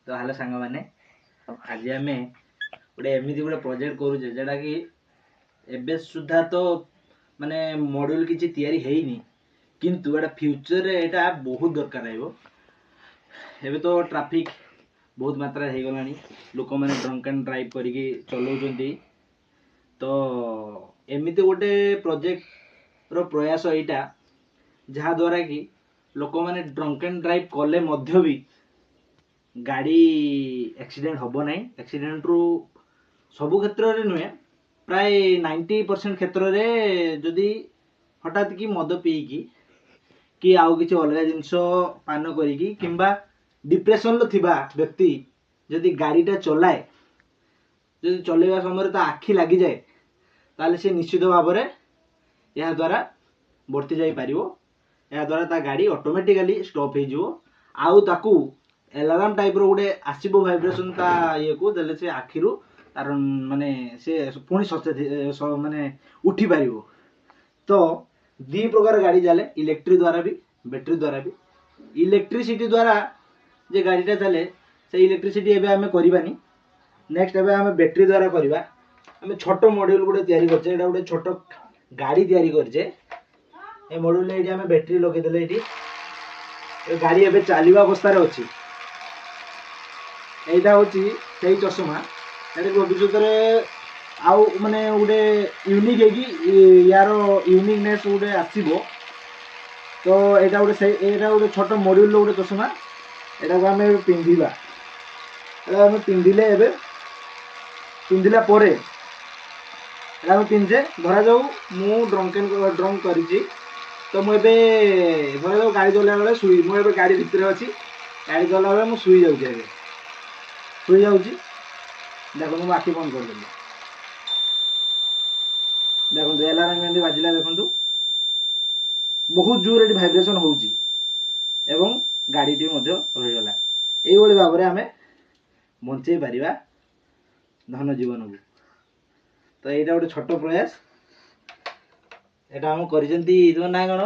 तो हेलो सांग मैंने आज आम गोटे एमती गोटे प्रोजेक्ट करुचे जोटा कि एबे सुधा तो माने मॉड्यूल किसी तैयारी हैनी किंतु एटा फ्यूचर रे एटा बहुत दरकार रहिबो। एबे तो ट्रैफिक बहुत मात्रा हो गलानी, लोक मैंने ड्रंक एंड ड्राइव करके चलाउछंती। तो एमती गोटे प्रोजेक्ट रो प्रयास एटा जहा द्वारा कि लोक मैंने ड्रंक एंड ड्राइव कले मध्य भी गाड़ी एक्सीडेंट हम ना। एक्सीडेंट रु सबु क्षेत्र रे नुहे प्राय 90% क्षेत्र रे जदि हठात कि मद पीकी कि आउ किसी अलग जिनस पान करिकी किंबा डिप्रेशन लो थिबा व्यक्ति जदि गाड़ीटा चलाए, जदि चलेवा समय तो आखि लगी जाए ताले से निश्चित भाव में यह द्वारा बढ़ती जाई पारिबो। यह द्वारा ता गाड़ी ऑटोमेटिकली स्टॉप हो आउ ताकू एलार्म टाइप रो गोटे आसीबो वाइब्रेशन ता ये को देले से आखिरु तार माने से पुणी सचेत माने उठी पारिबो। तो दी प्रकार गाड़ी चले, इलेक्ट्रिक द्वारा भी बैटरी द्वारा भी। इलेक्ट्रिसिटी द्वारा जे गाड़ीटा चले से इलेक्ट्रिसिटी एबे हमें करबानी, नेक्स्ट एबे हमें बैटरी द्वारा करबा। हमें छोट मॉड्यूल गोटे तयारी करछे, एटा गोटे छोट गाड़ी तयारी करछे। ए मॉड्यूल एठी हमें बैटरी लगे देले एठी ए गाड़ी एबे चालीवा अवस्था रे अछि। एटा होची सेही चश्मा एटा भविष्यत रे आउ माने गोटे यूनिक है कि यार यूनिकनेस गोटे आसीबो। तो एटा गोटे छोट मॉड्यूल गोटे चश्मा एटा को हमें पिंधिबा। एटा हमें पिंधिले एबे पिंधिला परे एटा हमें पिंधे धरा जाऊ मु ड्रंक करिछि तो मु एबे धरा जाऊ गाड़ी चला बेले सुई मु एबे गाड़ी भितर अछि, गाड़ी चला बेले मु सुई जाउछि, एबे सुई जाउछि। देखो मु आखि बंद कर देली, देखो अलार्म एमती बाजिला, देखो बहुत जोर एटी वाइब्रेशन होउची एवं गाड़ीटी मध्य रहीगला। एई भली भाबरे आमे बंचेई पारिबा धन जीवन को। तो एटा गोटे छोट प्रयास, एटा हम करिसेंती तो ना गण